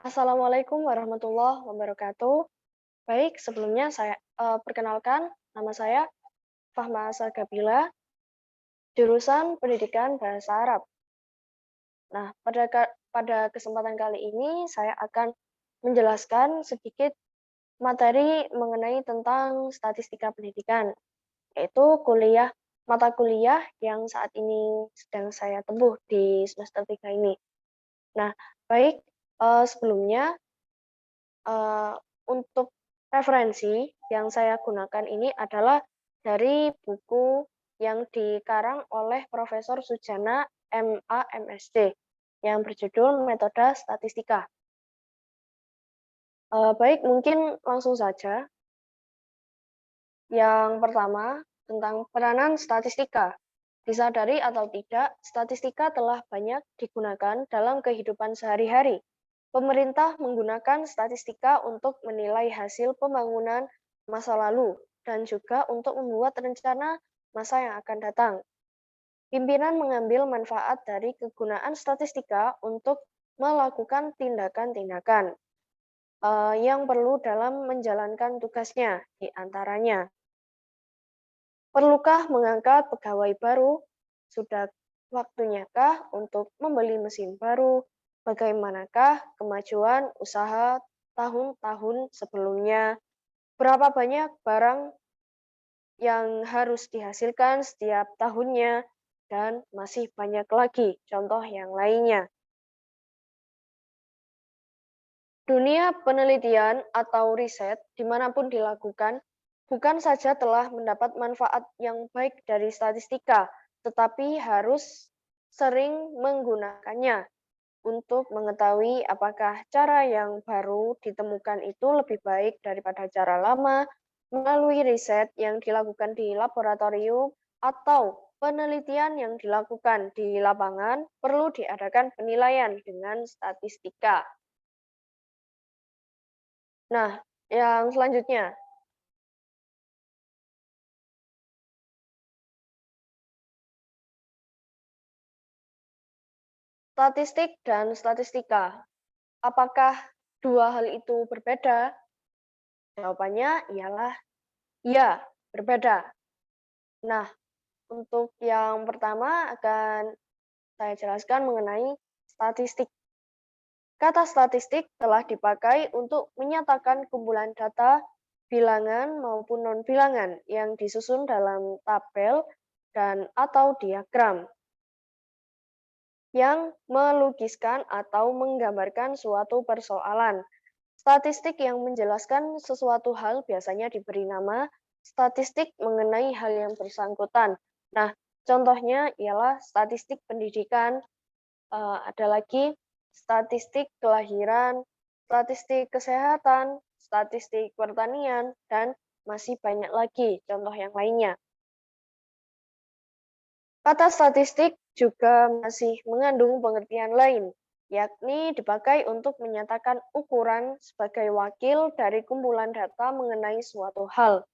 Assalamualaikum warahmatullahi wabarakatuh. Baik, sebelumnya saya perkenalkan, nama saya Fahma Sagabila, jurusan Pendidikan Bahasa Arab. Nah, pada kesempatan kali ini saya akan menjelaskan sedikit materi mengenai tentang statistika pendidikan, yaitu mata kuliah yang saat ini sedang saya tempuh di semester 3 ini. Nah, baik, sebelumnya Eee, untuk referensi yang saya gunakan ini adalah dari buku yang dikarang oleh Profesor Sujana MA, MSc, yang berjudul Metode Statistika. Baik, mungkin langsung saja. Yang pertama, tentang peranan statistika. Disadari atau tidak, statistika telah banyak digunakan dalam kehidupan sehari-hari. Pemerintah menggunakan statistika untuk menilai hasil pembangunan masa lalu dan juga untuk membuat rencana masa yang akan datang. Pimpinan mengambil manfaat dari kegunaan statistika untuk melakukan tindakan-tindakan yang perlu dalam menjalankan tugasnya, di antaranya perlukah mengangkat pegawai baru? Sudah waktunyakah untuk membeli mesin baru? Bagaimanakah kemajuan usaha tahun-tahun sebelumnya? Berapa banyak barang yang harus dihasilkan setiap tahunnya? Dan masih banyak lagi contoh yang lainnya. Dunia penelitian atau riset dimanapun dilakukan, bukan saja telah mendapat manfaat yang baik dari statistika, tetapi harus sering menggunakannya untuk mengetahui apakah cara yang baru ditemukan itu lebih baik daripada cara lama, melalui riset yang dilakukan di laboratorium atau penelitian yang dilakukan di lapangan, perlu diadakan penilaian dengan statistika. Nah, yang selanjutnya, statistik dan statistika. Apakah dua hal itu berbeda? Jawabannya ialah ya, berbeda. Nah, untuk yang pertama akan saya jelaskan mengenai statistik. Kata statistik telah dipakai untuk menyatakan kumpulan data bilangan maupun non-bilangan yang disusun dalam tabel dan atau diagram yang melukiskan atau menggambarkan suatu persoalan. Statistik yang menjelaskan sesuatu hal biasanya diberi nama statistik mengenai hal yang bersangkutan. Nah, contohnya ialah statistik pendidikan, ada lagi statistik kelahiran, statistik kesehatan, statistik pertanian, dan masih banyak lagi contoh yang lainnya. Kata statistik juga masih mengandung pengertian lain, yakni dipakai untuk menyatakan ukuran sebagai wakil dari kumpulan data mengenai suatu hal.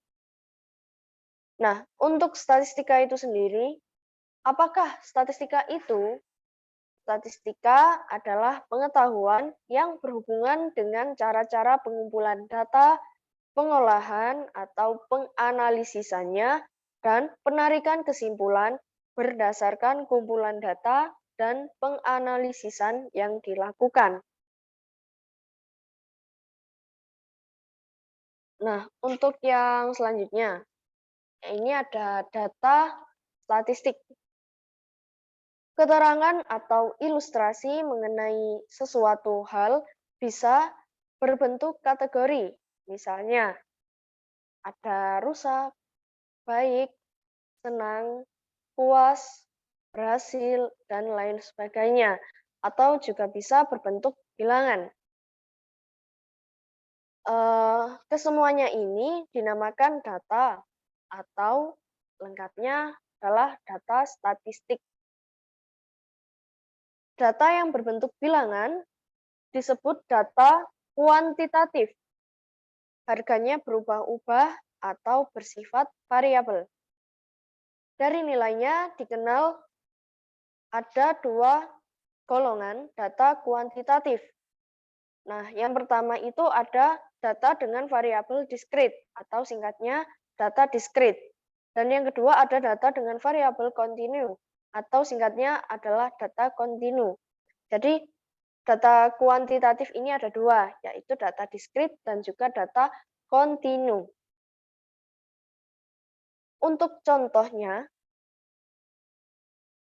Nah, untuk statistika itu sendiri, apakah statistika itu? Statistika adalah pengetahuan yang berhubungan dengan cara-cara pengumpulan data, pengolahan atau penganalisisannya, dan penarikan kesimpulan berdasarkan kumpulan data dan penganalisisan yang dilakukan. Nah, untuk yang selanjutnya, ini ada data statistik. Keterangan atau ilustrasi mengenai sesuatu hal bisa berbentuk kategori. Misalnya, ada rusak, baik, senang, puas, berhasil, dan lain sebagainya. Atau juga bisa berbentuk bilangan. Kesemuanya ini dinamakan data atau lengkapnya adalah data statistik. Data yang berbentuk bilangan disebut data kuantitatif. Harganya berubah-ubah atau bersifat variabel. Dari nilainya dikenal ada dua golongan data kuantitatif. Nah, yang pertama itu ada data dengan variabel discrete atau singkatnya data discrete. Dan yang kedua ada data dengan variabel kontinu atau singkatnya adalah data kontinu. Jadi data kuantitatif ini ada dua, yaitu data discrete dan juga data kontinu. Untuk contohnya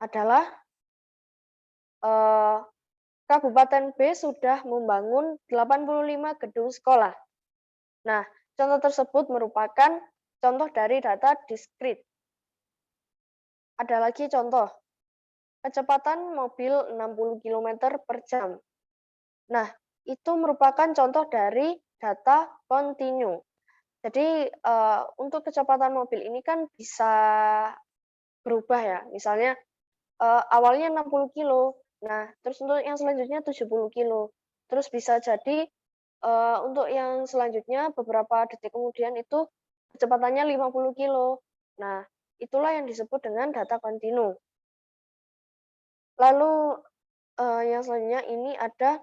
adalah Kabupaten B sudah membangun 85 gedung sekolah. Nah, contoh tersebut merupakan contoh dari data discrete. Ada lagi contoh, kecepatan mobil 60 km per jam. Nah, itu merupakan contoh dari data kontinu. Jadi, untuk kecepatan mobil ini kan bisa berubah ya, misalnya, awalnya 60 kilo, nah terus untuk yang selanjutnya 70 kilo, terus bisa jadi, untuk yang selanjutnya beberapa detik kemudian itu kecepatannya 50 kilo. Nah, itulah yang disebut dengan data kontinu. Lalu, yang selanjutnya ini ada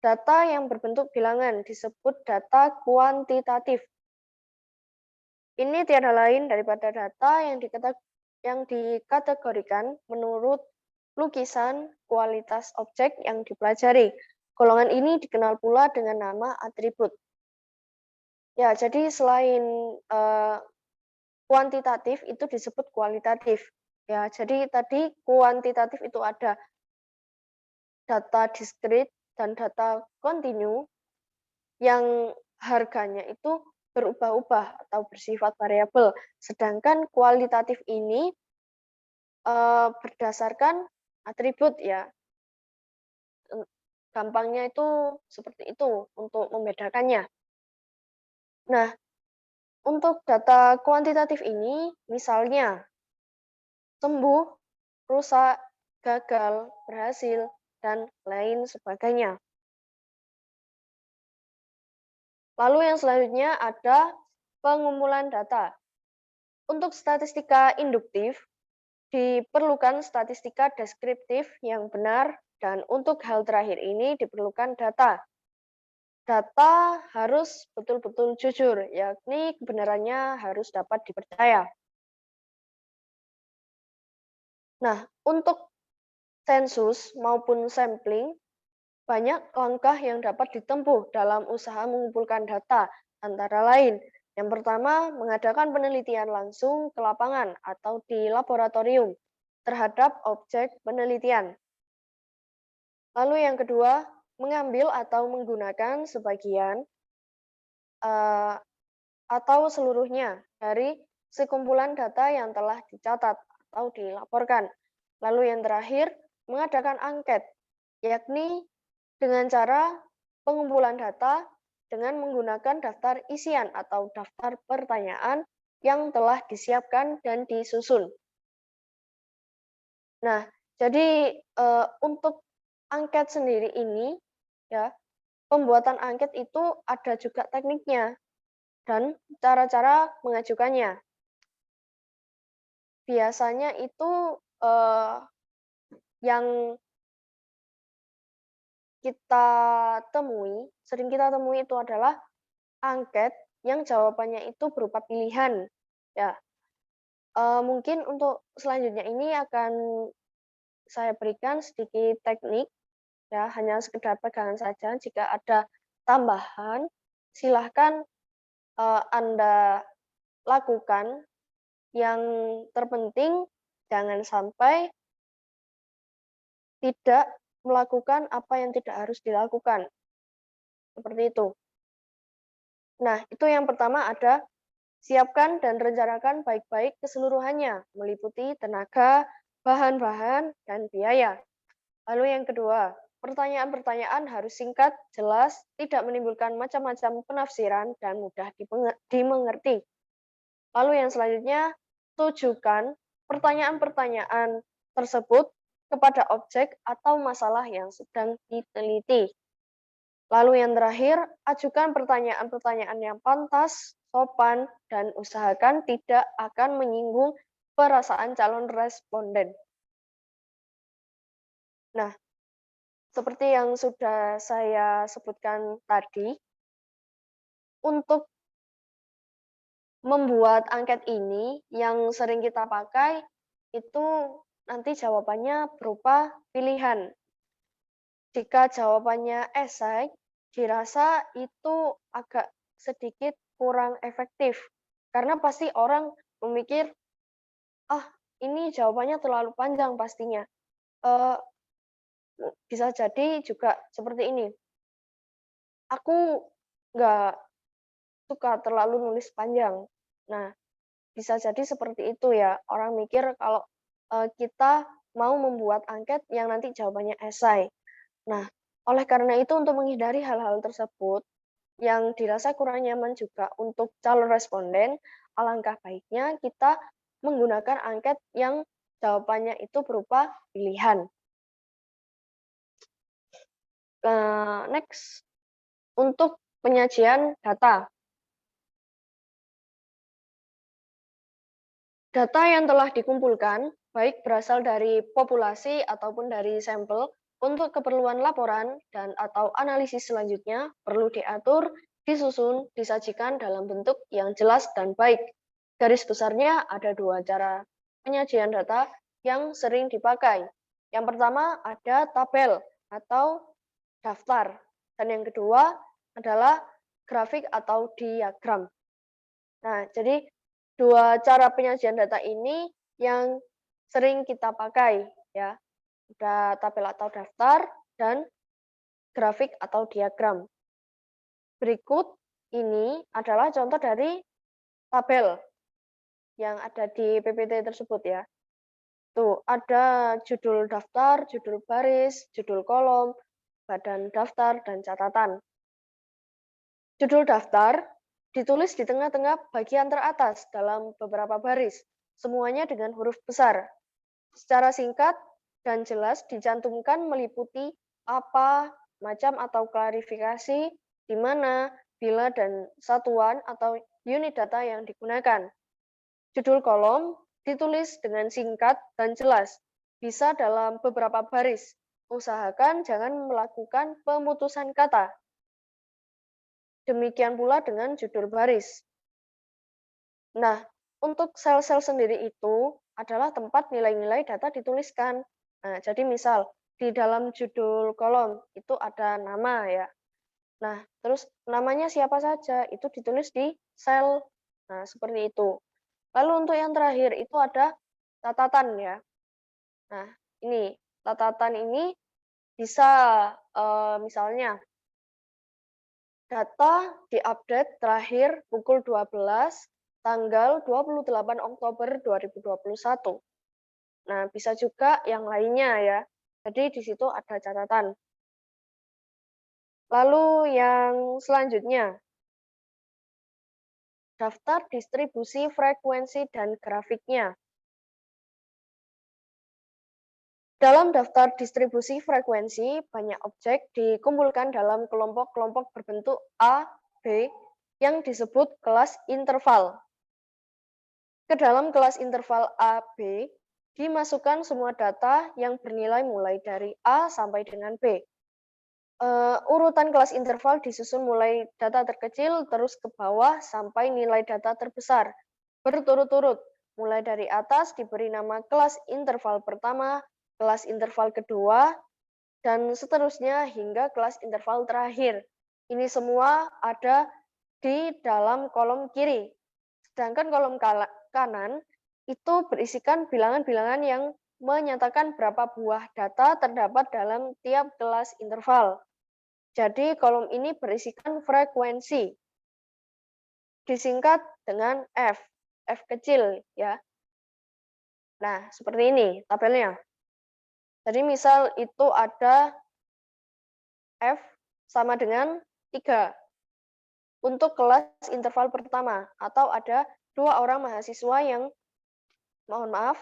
data yang berbentuk bilangan, disebut data kuantitatif. Ini tiada lain daripada data yang dikategorikan menurut lukisan kualitas objek yang dipelajari. Golongan ini dikenal pula dengan nama atribut. Ya, jadi selain kuantitatif itu disebut kualitatif. Ya, jadi tadi kuantitatif itu ada data discrete dan data kontinu yang harganya itu berubah-ubah atau bersifat variabel. Sedangkan kualitatif ini berdasarkan atribut ya. Gampangnya itu seperti itu untuk membedakannya. Nah, untuk data kuantitatif ini misalnya sembuh, rusak, gagal, berhasil, dan lain sebagainya. Lalu yang selanjutnya ada pengumpulan data. Untuk statistika induktif, diperlukan statistika deskriptif yang benar, dan untuk hal terakhir ini diperlukan data. Data harus betul-betul jujur, yakni kebenarannya harus dapat dipercaya. Nah, untuk sensus maupun sampling, banyak langkah yang dapat ditempuh dalam usaha mengumpulkan data, antara lain yang pertama, mengadakan penelitian langsung ke lapangan atau di laboratorium terhadap objek penelitian. Lalu yang kedua, mengambil atau menggunakan sebagian atau seluruhnya dari sekumpulan data yang telah dicatat atau dilaporkan. Lalu yang terakhir, mengadakan angket, yakni dengan cara pengumpulan data dengan menggunakan daftar isian atau daftar pertanyaan yang telah disiapkan dan disusun. Nah, jadi untuk angket sendiri ini, ya, pembuatan angket itu ada juga tekniknya dan cara-cara mengajukannya. Biasanya itu yang sering kita temui itu adalah angket yang jawabannya itu berupa pilihan. Ya, mungkin untuk selanjutnya ini akan saya berikan sedikit teknik, ya, hanya sekedar pegangan saja. Jika ada tambahan, silahkan Anda lakukan. Yang terpenting jangan sampai tidak melakukan apa yang tidak harus dilakukan. Seperti itu. Nah, itu yang pertama ada siapkan dan rencanakan baik-baik keseluruhannya, meliputi tenaga, bahan-bahan, dan biaya. Lalu yang kedua, pertanyaan-pertanyaan harus singkat, jelas, tidak menimbulkan macam-macam penafsiran, dan mudah dimengerti. Lalu yang selanjutnya, tujukan pertanyaan-pertanyaan tersebut kepada objek atau masalah yang sedang diteliti. Lalu yang terakhir, ajukan pertanyaan-pertanyaan yang pantas, sopan, dan usahakan tidak akan menyinggung perasaan calon responden. Nah, Seperti yang sudah saya sebutkan tadi, untuk membuat angket ini yang sering kita pakai itu nanti jawabannya berupa pilihan. Jika jawabannya esai, dirasa itu agak sedikit kurang efektif. Karena pasti orang memikir, ah ini jawabannya terlalu panjang pastinya. Eh, bisa jadi juga seperti ini. Aku nggak suka terlalu nulis panjang. Nah, bisa jadi seperti itu ya. Orang mikir kalau kita mau membuat angket yang nanti jawabannya esai. Nah, oleh karena itu untuk menghindari hal-hal tersebut yang dirasa kurang nyaman juga untuk calon responden, alangkah baiknya kita menggunakan angket yang jawabannya itu berupa pilihan. Next, untuk penyajian data. Data yang telah dikumpulkan, baik berasal dari populasi ataupun dari sampel, untuk keperluan laporan dan atau analisis selanjutnya perlu diatur, disusun, disajikan dalam bentuk yang jelas dan baik. Garis besarnya ada dua cara penyajian data yang sering dipakai. Yang pertama ada tabel atau daftar, dan yang kedua adalah grafik atau diagram. Nah, jadi dua cara penyajian data ini yang sering kita pakai ya. Ada tabel atau daftar dan grafik atau diagram. Berikut ini adalah contoh dari tabel yang ada di PPT tersebut ya. Tuh, ada judul daftar, judul baris, judul kolom, badan daftar, dan catatan. Judul daftar ditulis di tengah-tengah bagian teratas dalam beberapa baris, semuanya dengan huruf besar. Secara singkat dan jelas dicantumkan meliputi apa, macam atau klarifikasi, di mana, bila, dan satuan atau unit data yang digunakan. Judul kolom ditulis dengan singkat dan jelas, bisa dalam beberapa baris. Usahakan jangan melakukan pemutusan kata. Demikian pula dengan judul baris. Nah, untuk sel-sel sendiri itu adalah tempat nilai-nilai data dituliskan. Nah, jadi misal di dalam judul kolom itu ada nama ya. Nah, terus namanya siapa saja itu ditulis di sel. Nah, seperti itu. Lalu untuk yang terakhir itu ada catatan ya. Nah, ini catatan ini bisa misalnya data diupdate terakhir pukul 12 tanggal 28 Oktober 2021. Nah, bisa juga yang lainnya ya. Jadi di situ ada catatan. Lalu yang selanjutnya, daftar distribusi frekuensi dan grafiknya. Dalam daftar distribusi frekuensi, banyak objek dikumpulkan dalam kelompok-kelompok berbentuk A, B, yang disebut kelas interval. Ke dalam kelas interval A, B, dimasukkan semua data yang bernilai mulai dari A sampai dengan B. Urutan kelas interval disusun mulai data terkecil terus ke bawah sampai nilai data terbesar, berturut-turut. Mulai dari atas diberi nama kelas interval pertama, kelas interval kedua, dan seterusnya hingga kelas interval terakhir. Ini semua ada di dalam kolom kiri. Sedangkan kolom kanan itu berisikan bilangan-bilangan yang menyatakan berapa buah data terdapat dalam tiap kelas interval. Jadi kolom ini berisikan frekuensi. Disingkat dengan F, F kecil ya. Nah, seperti ini tabelnya. Jadi misal itu ada F sama dengan 3 untuk kelas interval pertama, atau ada 2 orang mahasiswa yang, mohon maaf,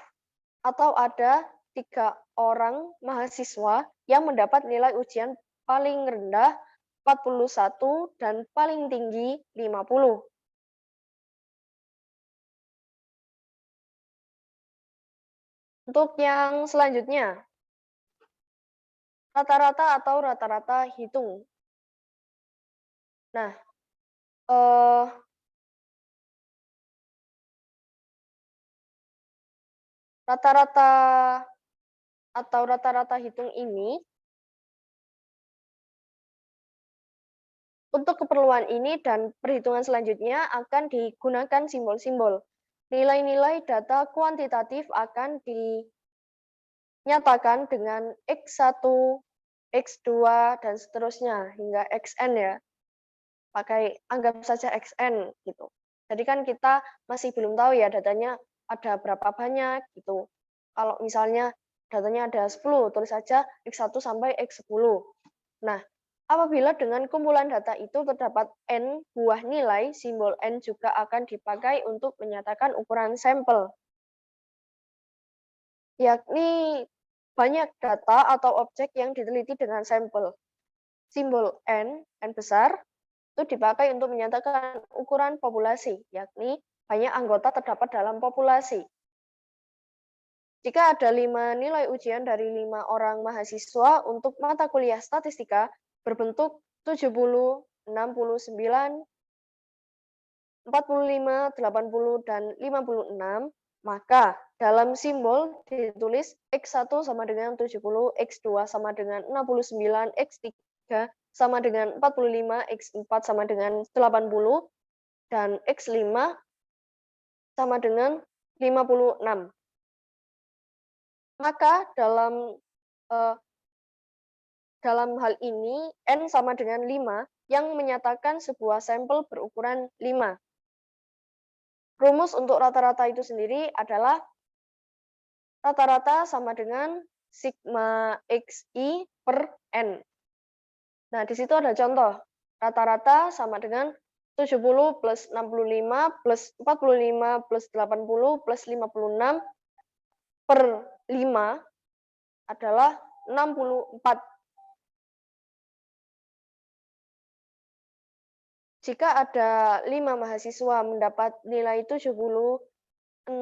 atau ada 3 orang mahasiswa yang mendapat nilai ujian paling rendah 41 dan paling tinggi 50. Untuk yang selanjutnya, rata-rata atau rata-rata hitung. Nah, eh, rata-rata atau rata-rata hitung ini, untuk keperluan ini dan perhitungan selanjutnya akan digunakan simbol-simbol. Nilai-nilai data kuantitatif akan dinyatakan dengan X1, X2, dan seterusnya hingga Xn ya. Pakai anggap saja Xn gitu. Jadi kan kita masih belum tahu ya datanya ada berapa banyak gitu. Kalau misalnya datanya ada 10, tulis saja X1 sampai X10. Nah, apabila dengan kumpulan data itu terdapat N buah nilai, simbol N juga akan dipakai untuk menyatakan ukuran sampel. Yakni banyak data atau objek yang diteliti dengan sampel. Simbol N besar, itu dipakai untuk menyatakan ukuran populasi, yakni banyak anggota terdapat dalam populasi. Jika ada 5 nilai ujian dari 5 orang mahasiswa untuk mata kuliah statistika berbentuk 70, 69, 45, 80, dan 56, maka dalam simbol ditulis X1 sama dengan 70, X2 sama dengan 69, X3 sama dengan 45, X4 sama dengan 80, dan X5 sama dengan 56. Maka dalam hal ini N sama dengan 5 yang menyatakan sebuah sampel berukuran 5. Rumus untuk rata-rata itu sendiri adalah rata-rata sama dengan sigma XI per N. Nah, di situ ada contoh. Rata-rata sama dengan 70 plus 65 plus 45 plus 80 plus 56 per 5 adalah 64. Jika ada 5 mahasiswa mendapat nilai 70, 6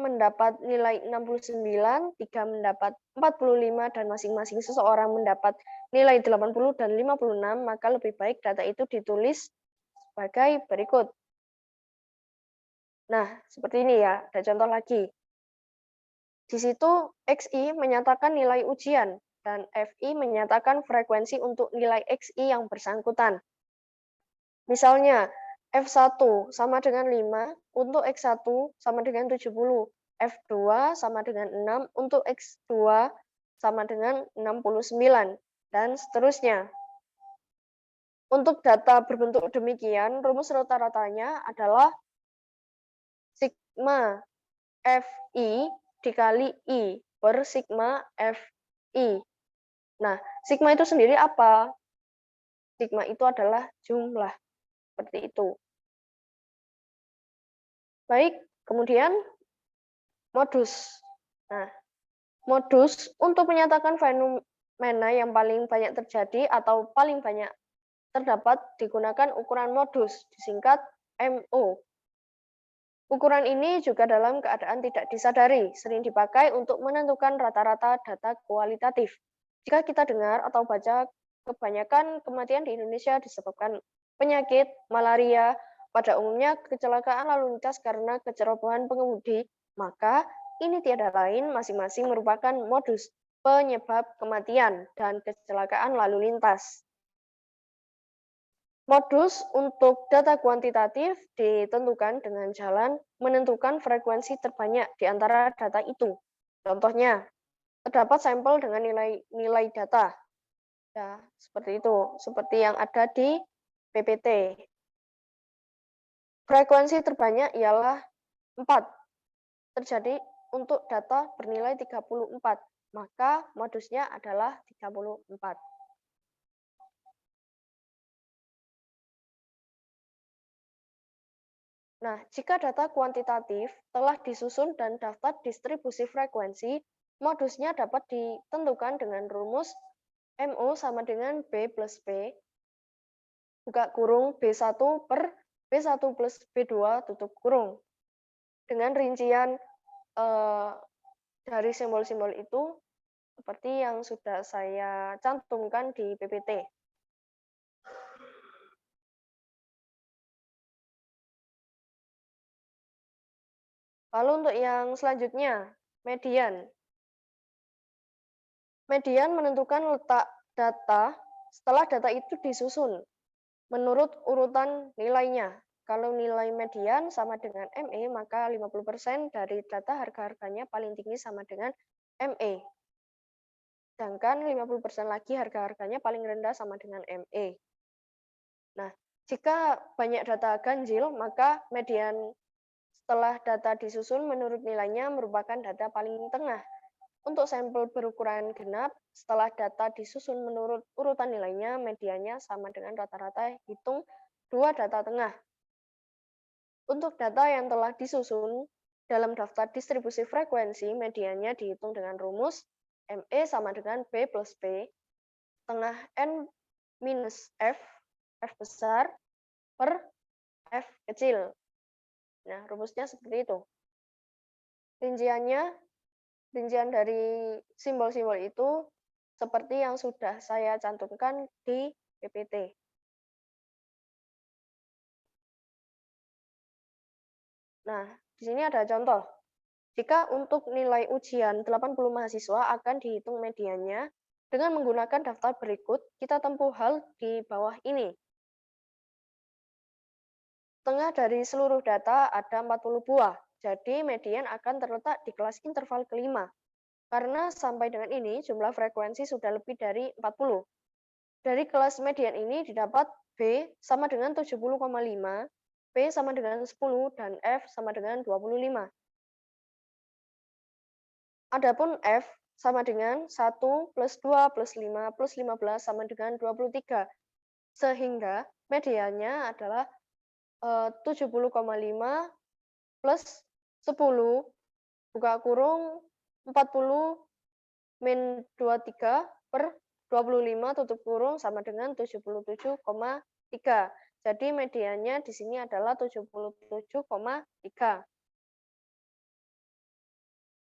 mendapat nilai 69, 3 mendapat 45, dan masing-masing seseorang mendapat nilai 80 dan 56, maka lebih baik data itu ditulis sebagai berikut. Nah, seperti ini ya, ada contoh lagi. Di situ XI menyatakan nilai ujian, dan FI menyatakan frekuensi untuk nilai XI yang bersangkutan. Misalnya, F1 sama dengan 5, untuk X1 sama dengan 70, F2 sama dengan 6, untuk X2 sama dengan 69, dan seterusnya. Untuk data berbentuk demikian, rumus rata-ratanya adalah sigma FI dikali I per sigma FI. Nah, sigma itu sendiri apa? Sigma itu adalah jumlah. Seperti itu. Baik, kemudian modus. Nah, modus untuk menyatakan fenomena yang paling banyak terjadi atau paling banyak terdapat digunakan ukuran modus, disingkat MO. Ukuran ini juga dalam keadaan tidak disadari, sering dipakai untuk menentukan rata-rata data kualitatif. Jika kita dengar atau baca, kebanyakan kematian di Indonesia disebabkan penyakit, malaria, pada umumnya kecelakaan lalu lintas karena kecerobohan pengemudi, maka ini tiada lain masing-masing merupakan modus penyebab kematian dan kecelakaan lalu lintas. Modus untuk data kuantitatif ditentukan dengan jalan menentukan frekuensi terbanyak di antara data itu. Contohnya, terdapat sampel dengan nilai data. Ya, seperti itu, seperti yang ada di PPT. Frekuensi terbanyak ialah 4. Terjadi untuk data bernilai 34. Maka modusnya adalah 34. Nah, jika data kuantitatif telah disusun dan daftar distribusi frekuensi, modusnya dapat ditentukan dengan rumus MO sama dengan B plus B, buka kurung B1 per B1 plus B2 tutup kurung. Dengan rincian dari simbol-simbol itu, seperti yang sudah saya cantumkan di PPT. Lalu untuk yang selanjutnya, median. Median menentukan letak data setelah data itu disusun menurut urutan nilainya. Kalau nilai median sama dengan ME, maka 50% dari data harga-harganya paling tinggi sama dengan ME. Sedangkan 50% lagi harga-harganya paling rendah sama dengan ME. Nah, jika banyak data ganjil, maka median setelah data disusun menurut nilainya merupakan data paling tengah. Untuk sampel berukuran genap, setelah data disusun menurut urutan nilainya, mediannya sama dengan rata-rata hitung dua data tengah. Untuk data yang telah disusun dalam daftar distribusi frekuensi, mediannya dihitung dengan rumus ME sama dengan B plus B, tengah N minus F, F besar, per F kecil. Nah, rumusnya seperti itu. Rincian dari simbol-simbol itu seperti yang sudah saya cantumkan di PPT. Nah, di sini ada contoh. Jika untuk nilai ujian 80 mahasiswa akan dihitung mediannya dengan menggunakan daftar berikut, kita tempuh hal di bawah ini. Tengah dari seluruh data ada 40 buah, jadi median akan terletak di kelas interval kelima. Karena sampai dengan ini jumlah frekuensi sudah lebih dari 40. Dari kelas median ini didapat B sama dengan 70,5, P sama dengan 10, dan F sama dengan 25. Adapun F sama dengan 1 plus 2 plus 5 plus 15 sama dengan 23. Sehingga mediannya adalah 70,5 plus 10 buka kurung 40 min 23 per 25 tutup kurung sama dengan 77,3. Jadi mediannya di sini adalah 77,3.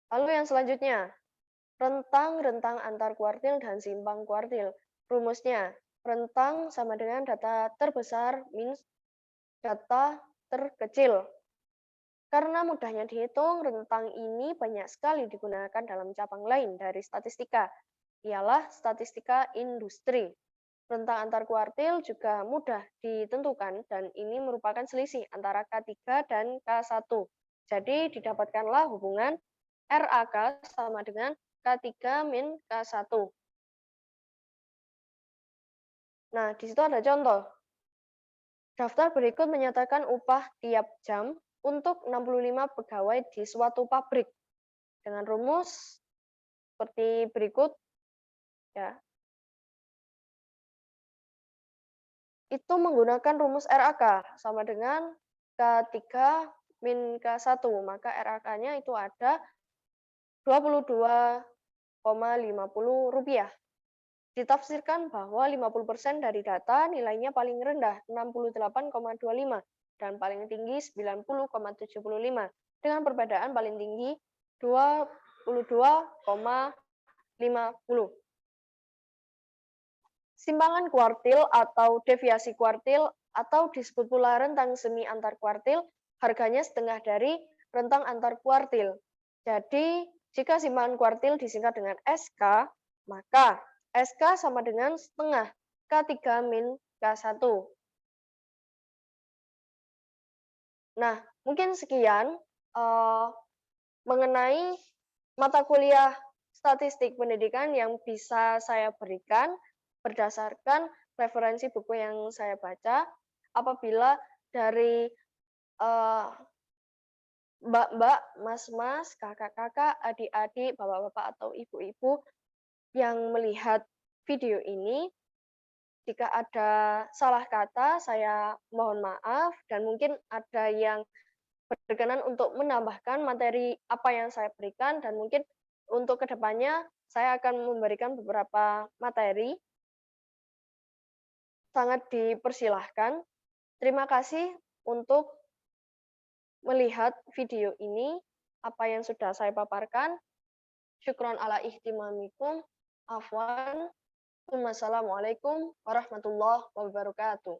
Lalu yang selanjutnya, rentang antar kuartil dan simpang kuartil. Rumusnya, rentang sama dengan data terbesar minus data terkecil. Karena mudahnya dihitung, rentang ini banyak sekali digunakan dalam cabang lain dari statistika, ialah statistika industri. Rentang antar kuartil juga mudah ditentukan dan ini merupakan selisih antara K3 dan K1. Jadi didapatkanlah hubungan RAK sama dengan K3 min K1. Nah, di situ ada contoh. Daftar berikut menyatakan upah tiap jam untuk 65 pegawai di suatu pabrik dengan rumus seperti berikut ya. Itu menggunakan rumus RAK sama dengan K3 min K1, maka RAK-nya itu ada Rp22,50. Ditafsirkan bahwa 50% dari data nilainya paling rendah 68,25 dan paling tinggi 90,75 dengan perbedaan paling tinggi 22,50. Simpangan kuartil atau deviasi kuartil atau disebut pula rentang semi antar kuartil, harganya setengah dari rentang antar kuartil. Jadi, jika simpangan kuartil disingkat dengan SK, maka SK sama dengan setengah K3 min K1. Nah, mungkin sekian mengenai mata kuliah statistik pendidikan yang bisa saya berikan berdasarkan referensi buku yang saya baca. Apabila dari mbak-mbak, mas-mas, kakak-kakak, adik-adik, bapak-bapak, atau ibu-ibu yang melihat video ini, jika ada salah kata, saya mohon maaf, dan mungkin ada yang berkenan untuk menambahkan materi apa yang saya berikan, dan mungkin untuk kedepannya saya akan memberikan beberapa materi. Sangat dipersilahkan. Terima kasih untuk melihat video ini, apa yang sudah saya paparkan. Syukron ala ihtimamikum. Afwan. Wassalamualaikum warahmatullahi wabarakatuh.